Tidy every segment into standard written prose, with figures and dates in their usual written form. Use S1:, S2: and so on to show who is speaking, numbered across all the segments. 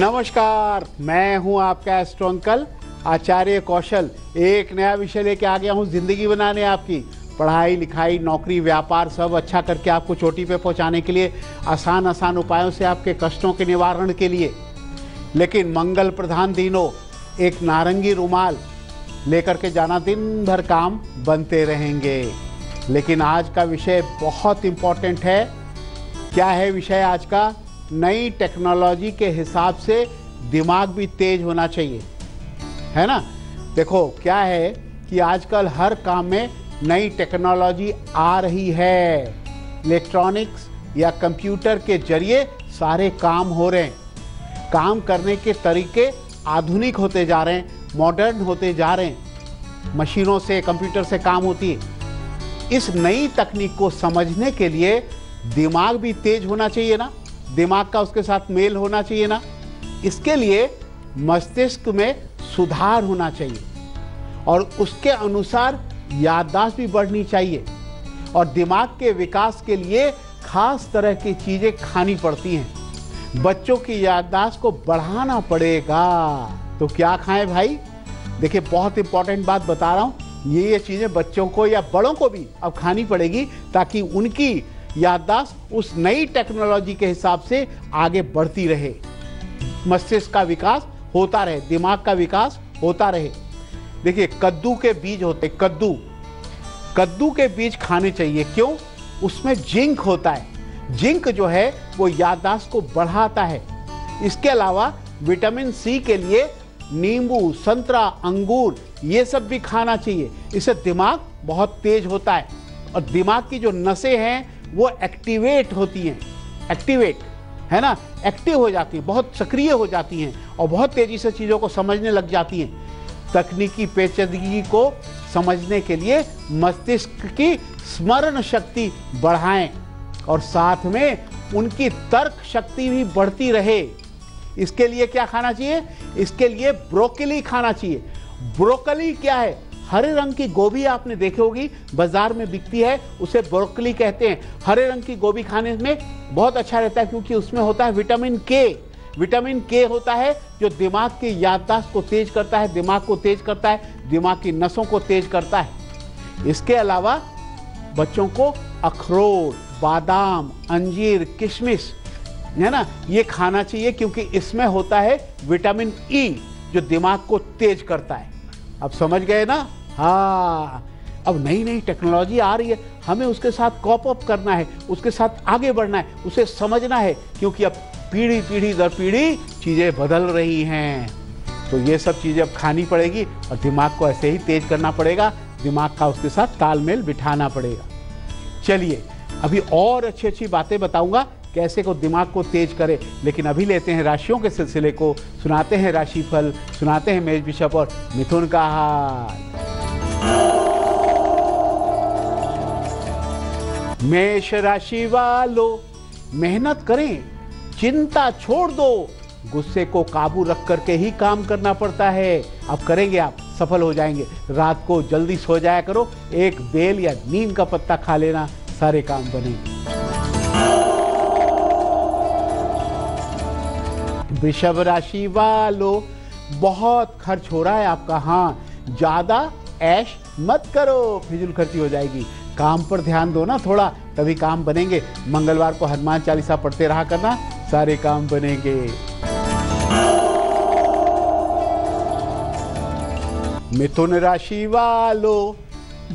S1: नमस्कार, मैं हूं आपका एस्ट्रो अंकल आचार्य कौशल। एक नया विषय लेके आ गया हूं जिंदगी बनाने आपकी। पढ़ाई लिखाई नौकरी व्यापार सब अच्छा करके आपको चोटी पे पहुंचाने के लिए, आसान आसान उपायों से आपके कष्टों के निवारण के लिए। लेकिन मंगल प्रधान दिनों एक नारंगी रुमाल लेकर के जाना, दिन भर काम बनते रहेंगे। लेकिन आज का विषय बहुत इम्पोर्टेंट है। क्या है विषय आज का? नई टेक्नोलॉजी के हिसाब से दिमाग भी तेज होना चाहिए, है ना। देखो क्या है कि आजकल हर काम में नई टेक्नोलॉजी आ रही है। इलेक्ट्रॉनिक्स या कंप्यूटर के जरिए सारे काम हो रहे हैं। काम करने के तरीके आधुनिक होते जा रहे हैं, मॉडर्न होते जा रहे हैं। मशीनों से कंप्यूटर से काम होती है। इस नई तकनीक को समझने के लिए दिमाग भी तेज होना चाहिए ना, दिमाग का उसके साथ मेल होना चाहिए ना। इसके लिए मस्तिष्क में सुधार होना चाहिए और उसके अनुसार याददाश्त भी बढ़नी चाहिए। और दिमाग के विकास के लिए खास तरह की चीज़ें खानी पड़ती हैं। बच्चों की याददाश्त को बढ़ाना पड़ेगा। तो क्या खाएं भाई? देखिए, बहुत इंपॉर्टेंट बात बता रहा हूँ। ये चीज़ें बच्चों को या बड़ों को भी अब खानी पड़ेगी ताकि उनकी याददाश्त उस नई टेक्नोलॉजी के हिसाब से आगे बढ़ती रहे, मस्तिष्क का विकास होता रहे, दिमाग का विकास होता रहे। देखिए, कद्दू के बीज होते, कद्दू के बीज खाने चाहिए। क्यों? उसमें जिंक होता है। जिंक जो है वो याददाश्त को बढ़ाता है। इसके अलावा विटामिन सी के लिए नींबू, संतरा, अंगूर ये सब भी खाना चाहिए। इससे दिमाग बहुत तेज होता है और दिमाग की जो नसें हैं वो एक्टिवेट होती हैं, है ना, एक्टिव हो जाती हैं, बहुत सक्रिय हो जाती हैं और बहुत तेजी से चीज़ों को समझने लग जाती हैं। तकनीकी पेचीदगी को समझने के लिए मस्तिष्क की स्मरण शक्ति बढ़ाएं और साथ में उनकी तर्क शक्ति भी बढ़ती रहे। इसके लिए क्या खाना चाहिए? इसके लिए ब्रोकली खाना चाहिए। ब्रोकली क्या है? हरे रंग की गोभी आपने देखी होगी, बाजार में बिकती है, उसे ब्रोकली कहते हैं। हरे रंग की गोभी खाने में बहुत अच्छा रहता है क्योंकि उसमें होता है विटामिन के। विटामिन के होता है जो दिमाग की याददाश्त को तेज करता है, दिमाग को तेज करता है, दिमाग की नसों को तेज करता है। इसके अलावा बच्चों को अखरोट, बादाम, अंजीर, किशमिश, है ना, ये खाना चाहिए क्योंकि इसमें होता है विटामिन ई जो दिमाग को तेज करता है। अब समझ गए ना? हाँ, अब नई नई टेक्नोलॉजी आ रही है, हमें उसके साथ कॉप अप करना है, उसके साथ आगे बढ़ना है, उसे समझना है क्योंकि अब पीढ़ी दर पीढ़ी चीज़ें बदल रही हैं। तो ये सब चीज़ें अब खानी पड़ेगी और दिमाग को ऐसे ही तेज करना पड़ेगा, दिमाग का उसके साथ तालमेल बिठाना पड़ेगा। चलिए, अभी और अच्छी अच्छी बातें बताऊंगा कैसे को दिमाग को तेज करे। लेकिन अभी लेते हैं राशियों के सिलसिले को, सुनाते हैं राशिफल, सुनाते हैं मेष, वृषभ और मिथुन का हाल। मेष राशि वालों, मेहनत करें, चिंता छोड़ दो। गुस्से को काबू रख करके ही काम करना पड़ता है। अब करेंगे आप, सफल हो जाएंगे। रात को जल्दी सो जाया करो, एक बेल या नीम का पत्ता खा लेना, सारे काम बनेंगे। वृषभ राशि वालों, बहुत खर्च हो रहा है आपका। हाँ, ज्यादा ऐश मत करो, फिजूल खर्ची हो जाएगी। काम पर ध्यान दो ना थोड़ा, तभी काम बनेंगे। मंगलवार को हनुमान चालीसा पढ़ते रहा करना, सारे काम बनेंगे। मिथुन राशि वालों,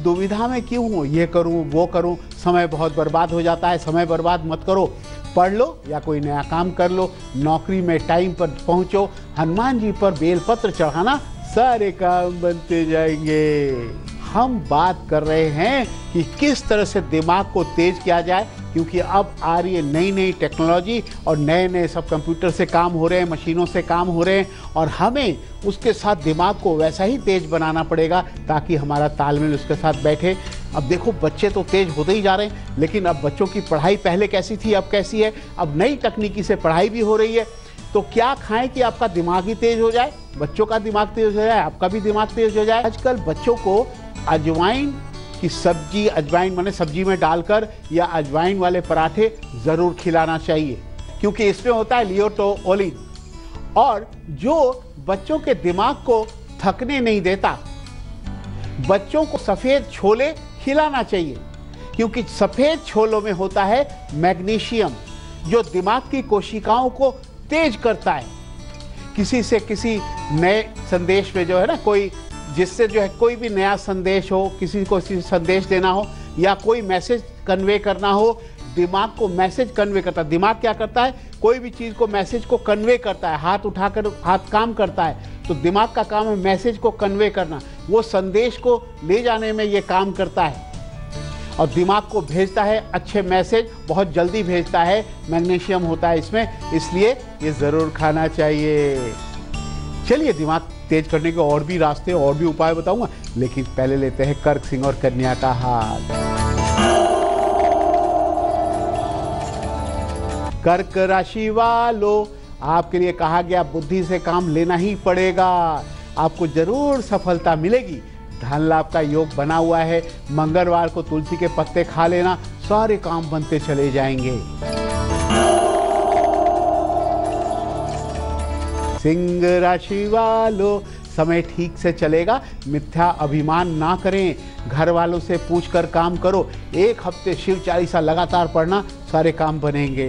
S1: दुविधा में क्यों हो? ये करूं वो करूं, समय बहुत बर्बाद हो जाता है। समय बर्बाद मत करो, पढ़ लो या कोई नया काम कर लो, नौकरी में टाइम पर पहुंचो, हनुमान जी पर बेलपत्र चढ़ाना, सारे काम बनते जाएंगे। हम बात कर रहे हैं कि किस तरह से दिमाग को तेज किया जाए, क्योंकि अब आ रही है नई नई टेक्नोलॉजी और नए नए सब कंप्यूटर से काम हो रहे हैं, मशीनों से काम हो रहे हैं और हमें उसके साथ दिमाग को वैसा ही तेज बनाना पड़ेगा ताकि हमारा तालमेल उसके साथ बैठे। अब देखो, बच्चे तो तेज होते ही जा रहे हैं, लेकिन अब बच्चों की पढ़ाई पहले कैसी थी, अब कैसी है? अब नई तकनीकी से पढ़ाई भी हो रही है। तो क्या खाएं कि आपका दिमाग ही तेज हो जाए, बच्चों का दिमाग तेज हो जाए, आपका भी दिमाग तेज हो जाए? आजकल बच्चों को अजवाइन की सब्जी, अजवाइन माने सब्जी में डालकर या अजवाइन वाले पराठे ज़रूर खिलाना चाहिए क्योंकि इसमें होता है लियोटोलिन और जो बच्चों के दिमाग को थकने नहीं देता। बच्चों को सफेद छोले खिलाना चाहिए, क्योंकि सफेद छोलों में होता है मैग्नीशियम, जो दिमाग की कोशिकाओं को तेज करता है। किसी से किसी नए संदेश में जो है ना, कोई जिससे जो है कोई भी नया संदेश हो, किसी को संदेश देना हो या कोई मैसेज कन्वे करना हो, दिमाग को मैसेज कन्वे करता है। दिमाग क्या करता है, कोई भी चीज़ को मैसेज को कन्वे करता है। हाथ उठाकर हाथ काम करता है, तो दिमाग का काम है मैसेज को कन्वे करना, वो संदेश को ले जाने में ये काम करता है और दिमाग को भेजता है अच्छे मैसेज, बहुत जल्दी भेजता है। मैग्नीशियम होता है इसमें, इसलिए ये ज़रूर खाना चाहिए। चलिए, दिमाग तेज करने के और भी रास्ते और भी उपाय बताऊंगा, लेकिन पहले लेते हैं कर्क सिंह और कन्या का हाल। कर्क राशि वालों, आपके लिए कहा गया बुद्धि से काम लेना ही पड़ेगा, आपको जरूर सफलता मिलेगी। धन लाभ का योग बना हुआ है। मंगलवार को तुलसी के पत्ते खा लेना, सारे काम बनते चले जाएंगे। सिंह राशि वालों, समय ठीक से चलेगा, मिथ्या अभिमान ना करें, घर वालों से पूछकर काम करो। एक हफ्ते शिव चालीसा लगातार पढ़ना, सारे काम बनेंगे।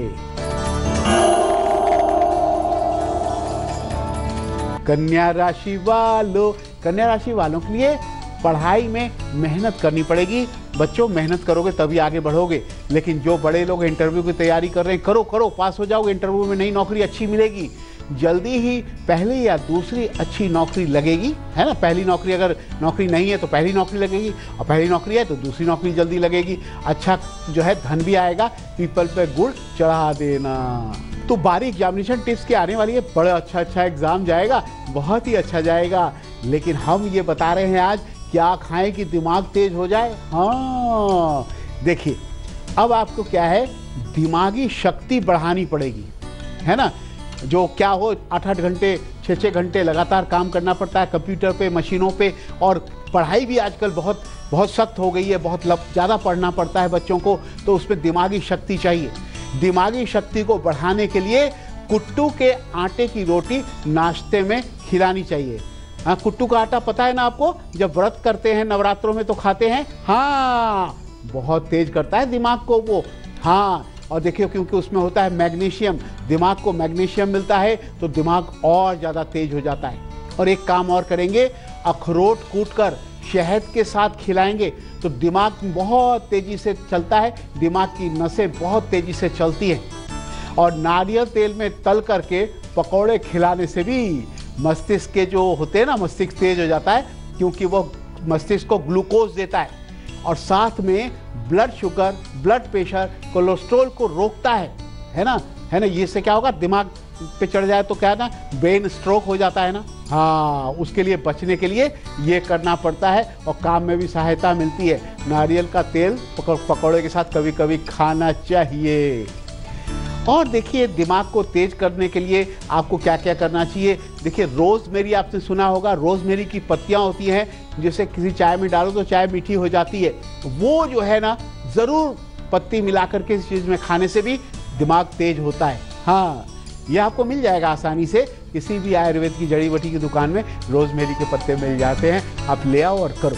S1: कन्या राशि वालों, कन्या राशि वालों के लिए पढ़ाई में मेहनत करनी पड़ेगी। बच्चों, मेहनत करोगे तभी आगे बढ़ोगे। लेकिन जो बड़े लोग इंटरव्यू की तैयारी कर रहे हैं, करो करो, पास हो जाओगे, इंटरव्यू में नई नौकरी अच्छी मिलेगी। जल्दी ही पहली या दूसरी अच्छी नौकरी लगेगी, है ना। पहली नौकरी अगर नौकरी नहीं है तो पहली नौकरी लगेगी, और पहली नौकरी है तो दूसरी नौकरी जल्दी लगेगी। अच्छा जो है धन भी आएगा। पीपल पे गुड़ चढ़ा देना। तो बारी एग्जामिनेशन टिप्स के आने वाली है, बड़ा अच्छा एग्जाम जाएगा, बहुत ही अच्छा जाएगा। लेकिन हम ये बता रहे हैं आज, क्या खाएं कि दिमाग तेज हो जाए। हाँ देखिए, अब आपको क्या है, दिमागी शक्ति बढ़ानी पड़ेगी, है ना। जो क्या हो 8-8 घंटे 6-6 घंटे लगातार काम करना पड़ता है कंप्यूटर पे, मशीनों पे, और पढ़ाई भी आजकल बहुत बहुत सख्त हो गई है, बहुत ज़्यादा पढ़ना पड़ता है बच्चों को, तो उसमें दिमागी शक्ति चाहिए। दिमागी शक्ति को बढ़ाने के लिए कुट्टू के आटे की रोटी नाश्ते में खिलानी चाहिए। हाँ, कुट्टू का आटा पता है ना आपको, जब व्रत करते हैं नवरात्रों में तो खाते हैं। हाँ, बहुत तेज करता है दिमाग को वो। हाँ, और देखिए क्योंकि उसमें होता है मैग्नीशियम, दिमाग को मैग्नीशियम मिलता है तो दिमाग और ज़्यादा तेज हो जाता है। और एक काम और करेंगे, अखरोट कूटकर शहद के साथ खिलाएंगे तो दिमाग बहुत तेज़ी से चलता है, दिमाग की नसें बहुत तेज़ी से चलती हैं। और नारियल तेल में तल करके पकौड़े खिलाने से भी मस्तिष्क के जो होते हैं ना, मस्तिष्क तेज हो जाता है, क्योंकि वो मस्तिष्क को ग्लूकोज देता है। और साथ में blood sugar, blood pressure, cholesterol को रोकता है ना। इससे क्या होगा, दिमाग पे चढ़ जाए तो क्या है ना, ब्रेन स्ट्रोक हो जाता है ना। हाँ, उसके लिए बचने के लिए ये करना पड़ता है, और काम में भी सहायता मिलती है। नारियल का तेल पकौड़े के साथ कभी कभी खाना चाहिए। और देखिए, दिमाग को तेज करने के लिए आपको क्या क्या करना चाहिए। देखिए, रोज़मेरी आपने सुना होगा, रोज़मेरी की पत्तियां होती हैं, जिसे किसी चाय में डालो तो चाय मीठी हो जाती है। वो जो है ना, ज़रूर पत्ती मिला करके इस चीज़ में खाने से भी दिमाग तेज होता है। हाँ, यह आपको मिल जाएगा आसानी से, किसी भी आयुर्वेद की जड़ी बूटी की दुकान में रोज़मेरी के पत्ते मिल जाते हैं, आप ले आओ और करो।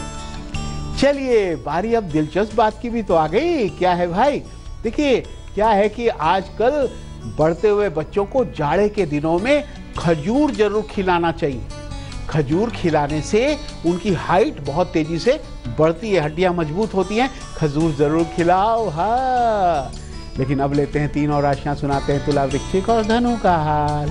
S1: चलिए, बारी अब दिलचस्प बात की भी तो आ गई। क्या है भाई, देखिए क्या है कि आजकल बढ़ते हुए बच्चों को जाड़े के दिनों में खजूर जरूर खिलाना चाहिए। खजूर खिलाने से उनकी हाइट बहुत तेजी से बढ़ती है, हड्डियां मजबूत होती हैं। खजूर जरूर खिलाओ। हाँ, लेकिन अब लेते हैं 3 और राशियां, सुनाते हैं तुला, वृश्चिक और धनु का हाल।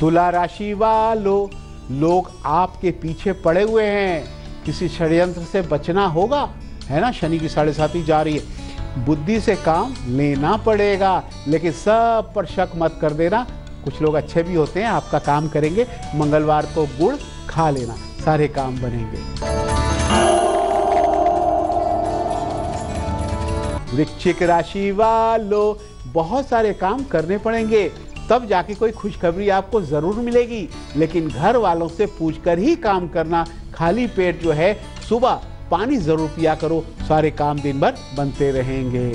S1: तुला राशि वालों, लोग आपके पीछे पड़े हुए हैं, किसी षड्यंत्र से बचना होगा, है ना। शनि की 7.5 जा रही है, बुद्धि से काम लेना पड़ेगा, लेकिन सब पर शक मत कर देना। कुछ लोग अच्छे भी होते हैं, आपका काम करेंगे। मंगलवार को गुड़ खा लेना, सारे काम बनेंगे। वृश्चिक राशि वालों, बहुत सारे काम करने पड़ेंगे, तब जाके कोई खुशखबरी आपको जरूर मिलेगी। लेकिन घर वालों से पूछकर ही काम करना। खाली पेट जो है, सुबह पानी जरूर पिया करो, सारे काम दिन भर बनते रहेंगे।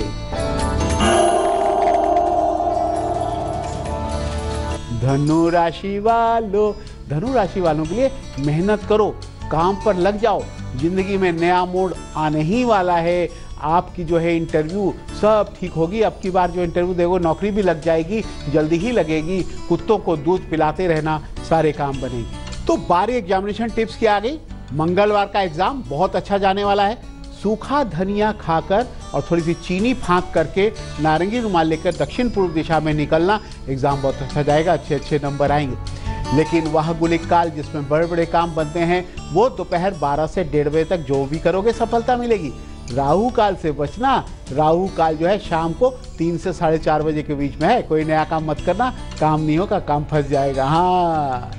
S1: धनु राशि वालों, धनु राशि वालों के लिए मेहनत करो, काम पर लग जाओ, जिंदगी में नया मोड़ आने ही वाला है। आपकी जो है इंटरव्यू सब ठीक होगी, अब की बार जो इंटरव्यू देखो नौकरी भी लग जाएगी, जल्दी ही लगेगी। कुत्तों को दूध पिलाते रहना, सारे काम बनेंगे। तो 12 एग्जामिनेशन टिप्स की आ गई। मंगलवार का एग्जाम बहुत अच्छा जाने वाला है। सूखा धनिया खाकर और थोड़ी सी चीनी फाँक करके नारंगी रुमाल लेकर दक्षिण पूर्व दिशा में निकलना, एग्जाम बहुत अच्छा जाएगा, अच्छे अच्छे नंबर आएंगे। लेकिन वह गुलिक काल जिसमें बड़े बड़े काम बनते हैं, वो दोपहर 12 से 1:30 बजे तक जो भी करोगे सफलता मिलेगी। राहु काल से बचना, राहु काल जो है शाम को 3 से 4:30 बजे के बीच में है। कोई नया काम मत करना, काम नहीं होगा, काम फंस जाएगा। हाँ,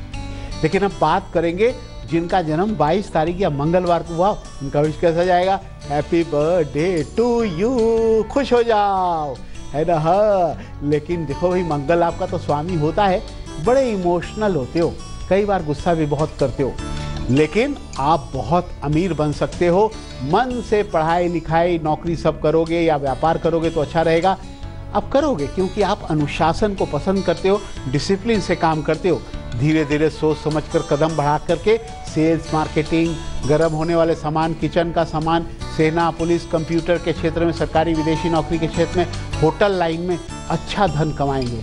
S1: लेकिन हम बात करेंगे जिनका जन्म 22 तारीख या मंगलवार को हुआ, उनका विश कैसा जाएगा? हैप्पी बर्थडे टू यू, खुश हो जाओ, है ना। हाँ, लेकिन देखो भाई, मंगल आपका तो स्वामी होता है, बड़े इमोशनल होते हो, कई बार गुस्सा भी बहुत करते हो, लेकिन आप बहुत अमीर बन सकते हो। मन से पढ़ाई लिखाई नौकरी सब करोगे या व्यापार करोगे तो अच्छा रहेगा। अब करोगे क्योंकि आप अनुशासन को पसंद करते हो, डिसिप्लिन से काम करते हो। धीरे धीरे सोच समझकर कदम बढ़ा करके सेल्स, मार्केटिंग, गर्म होने वाले सामान, किचन का सामान, सेना, पुलिस, कंप्यूटर के क्षेत्र में, सरकारी विदेशी नौकरी के क्षेत्र में, होटल लाइन में अच्छा धन कमाएंगे।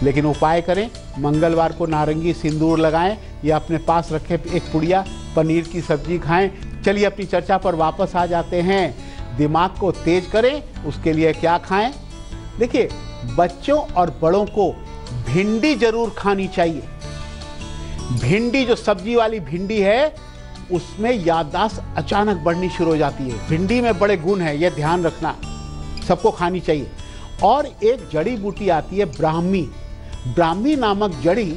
S1: लेकिन उपाय करें, मंगलवार को नारंगी सिंदूर लगाएं या अपने पास रखे एक पुड़िया पनीर की सब्जी खाएं। चलिए अपनी चर्चा पर वापस आ जाते हैं। दिमाग को तेज करें, उसके लिए क्या खाएं? देखिए, बच्चों और बड़ों को भिंडी जरूर खानी चाहिए। भिंडी, जो सब्जी वाली भिंडी है, उसमें याददाश्त अचानक बढ़नी शुरू हो जाती है। भिंडी में बड़े गुण हैं, यह ध्यान रखना, सबको खानी चाहिए। और एक जड़ी बूटी आती है ब्राह्मी, ब्राह्मी नामक जड़ी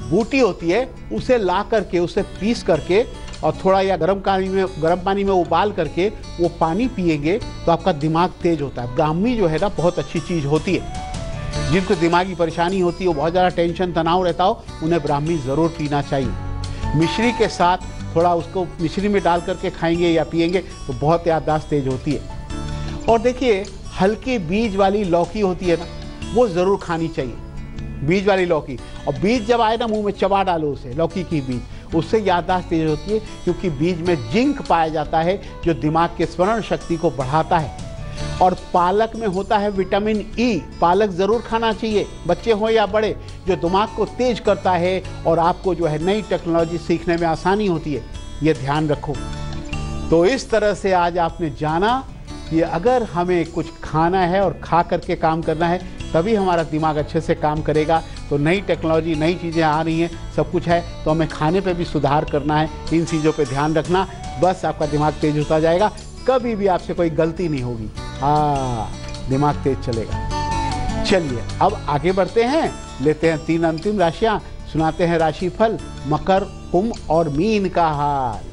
S1: बूटी होती है, उसे ला करके, उसे पीस करके और थोड़ा या गर्म पानी में उबाल करके वो पानी पिएंगे तो आपका दिमाग तेज होता है। ब्राह्मी जो है ना, बहुत अच्छी चीज़ होती है। जिनको दिमागी परेशानी होती है, वो बहुत ज़्यादा टेंशन तनाव रहता हो, उन्हें ब्राह्मी ज़रूर पीना चाहिए। मिश्री के साथ थोड़ा उसको मिश्री में डाल करके खाएंगे या पिएंगे तो बहुत याददाश्त तेज होती है। और देखिए, हल्की बीज वाली लौकी होती है ना, वो ज़रूर खानी चाहिए, बीज वाली लौकी। और बीज जब आए ना, मुंह में चबा डालो उसे, लौकी की बीज, उससे याददाश्त तेज होती है, क्योंकि बीज में जिंक पाया जाता है जो दिमाग के स्मरण शक्ति को बढ़ाता है। और पालक में होता है विटामिन ई, पालक ज़रूर खाना चाहिए, बच्चे हो या बड़े, जो दिमाग को तेज करता है और आपको जो है नई टेक्नोलॉजी सीखने में आसानी होती है, ये ध्यान रखो। तो इस तरह से आज आपने जाना कि अगर हमें कुछ खाना है और खा करके काम करना है, तभी हमारा दिमाग अच्छे से काम करेगा। तो नई टेक्नोलॉजी, नई चीज़ें आ रही हैं, सब कुछ है, तो हमें खाने पे भी सुधार करना है। इन चीज़ों पे ध्यान रखना, बस आपका दिमाग तेज होता जाएगा, कभी भी आपसे कोई गलती नहीं होगी। हाँ, दिमाग तेज चलेगा। चलिए अब आगे बढ़ते हैं, लेते हैं 3 अंतिम राशियाँ, सुनाते हैं राशिफल मकर, कुंभ और मीन का हाल।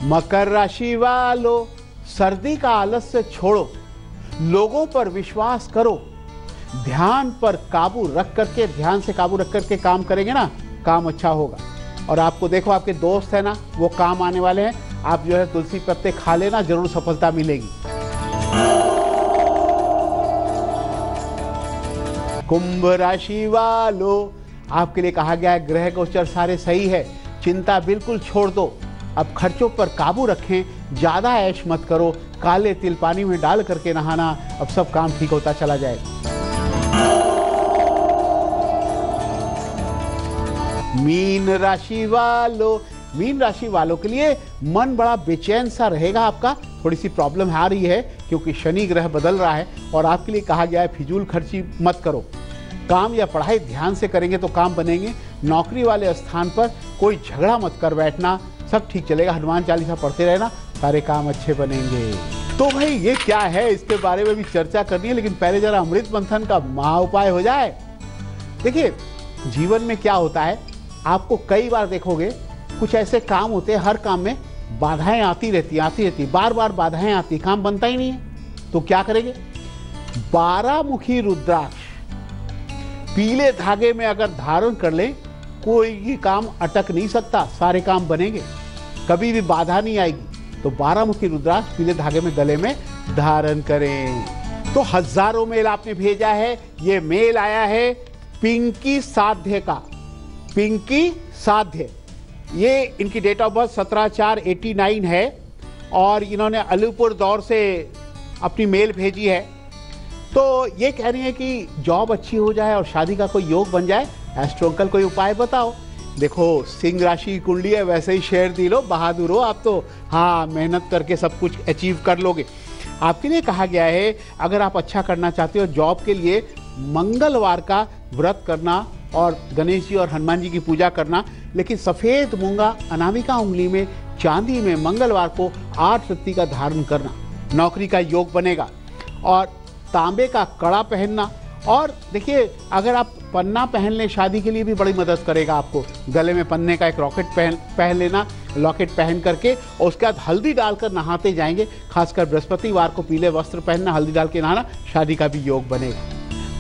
S1: मकर राशि वालों, सर्दी का आलस्य छोड़ो, लोगों पर विश्वास करो, ध्यान पर काबू रख करके, ध्यान से काबू रख करके काम करेंगे ना, काम अच्छा होगा। और आपको देखो, आपके दोस्त है ना, वो काम आने वाले हैं, आप जो है तुलसी पत्ते खा लेना, जरूर सफलता मिलेगी। कुंभ राशि वालों, आपके लिए कहा गया है ग्रह गोचर सारे सही है, चिंता बिल्कुल छोड़ दो। अब खर्चों पर काबू रखें, ज़्यादा ऐश मत करो, काले तिल पानी में डाल करके नहाना, अब सब काम ठीक होता चला जाएगा। मीन राशि वालों, मीन राशि वालों के लिए मन बड़ा बेचैन सा रहेगा आपका, थोड़ी सी प्रॉब्लम आ रही है क्योंकि शनि ग्रह बदल रहा है। और आपके लिए कहा गया है फिजूल खर्ची मत करो, काम या पढ़ाई ध्यान से करेंगे तो काम बनेंगे। नौकरी वाले स्थान पर कोई झगड़ा मत कर बैठना, सब ठीक चलेगा। हनुमान चालीसा पढ़ते रहना, सारे काम अच्छे बनेंगे। तो भाई ये क्या है, इसके बारे में भी चर्चा करनी है, लेकिन पहले जरा अमृत मंथन का महा उपाय हो जाए। देखिए, जीवन में क्या होता है, आपको कई बार देखोगे कुछ ऐसे काम होते हैं, हर काम में बाधाएं आती रहती, बार बार बाधाएं आती, काम बनता ही नहीं है। तो क्या करेंगे? 12 मुखी रुद्राक्ष पीले धागे में अगर धारण कर ले, कोई काम अटक नहीं सकता, सारे काम बनेंगे, कभी भी बाधा नहीं आएगी। तो 12 मुखी रुद्राक्ष पीले धागे में गले में धारण करें। तो हजारों मेल आपने भेजा है। ये मेल आया है पिंकी साध्य का। पिंकी साध्य, ये इनकी डेट ऑफ बर्थ 17/4/89 है और इन्होंने अलीपुर दौर से अपनी मेल भेजी है। तो ये कह रही है कि जॉब अच्छी हो जाए और शादी का कोई योग बन जाए। एस्ट्रो अंकल कोई उपाय बताओ। देखो, सिंह राशि की कुंडली है, वैसे ही शेर दिलो, बहादुर हो आप तो। हाँ, मेहनत करके सब कुछ अचीव कर लोगे। आपके लिए कहा गया है, अगर आप अच्छा करना चाहते हो जॉब के लिए, मंगलवार का व्रत करना और गणेश जी और हनुमान जी की पूजा करना। लेकिन सफ़ेद मूंगा अनामिका उंगली में चांदी में मंगलवार को 8 रत्ती का धारण करना, नौकरी का योग बनेगा। और तांबे का कड़ा पहनना। और देखिए, अगर आप पन्ना पहन लें शादी के लिए भी बड़ी मदद करेगा आपको। गले में पन्ने का एक रॉकेट पहन लेना, लॉकेट पहन करके, और उसके बाद हल्दी डालकर नहाते जाएंगे। खासकर बृहस्पतिवार को पीले वस्त्र पहनना, हल्दी डाल के नहाना, शादी का भी योग बनेगा।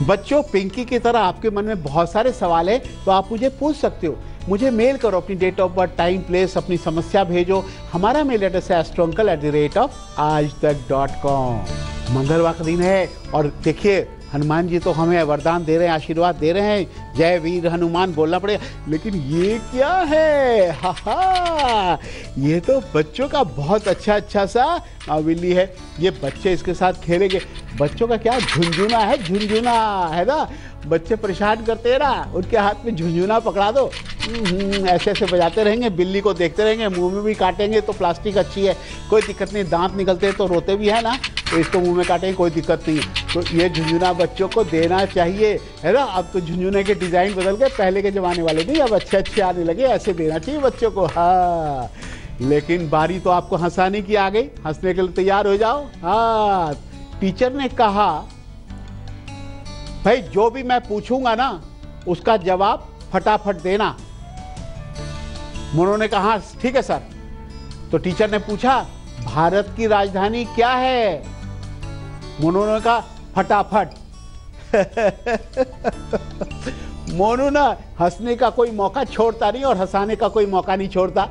S1: बच्चों, पिंकी की तरह आपके मन में बहुत सारे सवाल है, तो आप मुझे पूछ सकते हो। मुझे मेल करो, अपनी date of birth, time, place, अपनी समस्या भेजो। हमारा मेल एड्रेस है astrouncle@aajtak.com। मंगलवार का दिन है और देखिए, हनुमान जी तो हमें वरदान दे रहे हैं, आशीर्वाद दे रहे हैं, जय वीर हनुमान बोलना पड़ेगा। लेकिन ये क्या है? हा, ये तो बच्चों का बहुत अच्छा सा नाविली है। ये बच्चे इसके साथ खेलेंगे। बच्चों का क्या झुंझुना है, झुंझुना है ना। बच्चे परेशान करते हैं ना, उनके हाथ में झुंझुना पकड़ा दो, ऐसे ऐसे बजाते रहेंगे, बिल्ली को देखते रहेंगे, मुंह में भी काटेंगे तो प्लास्टिक अच्छी है, कोई दिक्कत नहीं। दांत निकलते हैं तो रोते भी है ना, तो इसको मुंह में काटेंगे, कोई दिक्कत नहीं है। तो ये झुंझुना बच्चों को देना चाहिए, है ना। अब तो झुंझुने के डिज़ाइन बदल गए, पहले के ज़माने वाले नहीं, अब अच्छे आने लगे, ऐसे देना चाहिए बच्चों को। हाँ, लेकिन बारी तो आपको हंसाने की आ गई, हंसने के लिए तैयार हो जाओ। हाँ, टीचर ने कहा, भाई जो भी मैं पूछूंगा ना उसका जवाब फटाफट देना। मोनू ने कहा ठीक है सर। तो टीचर ने पूछा, भारत की राजधानी क्या है? मोनू ने कहा फटाफट। मोनू ना हंसने का कोई मौका छोड़ता नहीं और हंसाने का कोई मौका नहीं छोड़ता।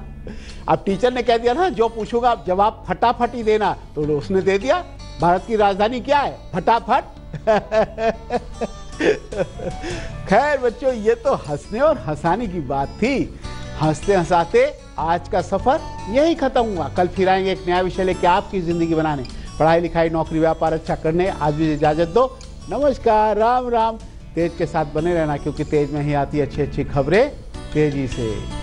S1: अब टीचर ने कह दिया ना, जो पूछूंगा आप जवाब फटाफट ही देना, तो उसने दे दिया। भारत की राजधानी क्या है? फटाफट। खैर बच्चों, ये तो हंसने और हंसाने की बात थी। हंसते हंसाते आज का सफर यही खत्म हुआ। कल फिर आएंगे एक नया विषय लेके आपकी जिंदगी बनाने, पढ़ाई लिखाई नौकरी व्यापार अच्छा करने। आज भी इजाजत दो, नमस्कार, राम राम। तेज के साथ बने रहना, क्योंकि तेज में ही आती अच्छी अच्छी खबरें तेजी से।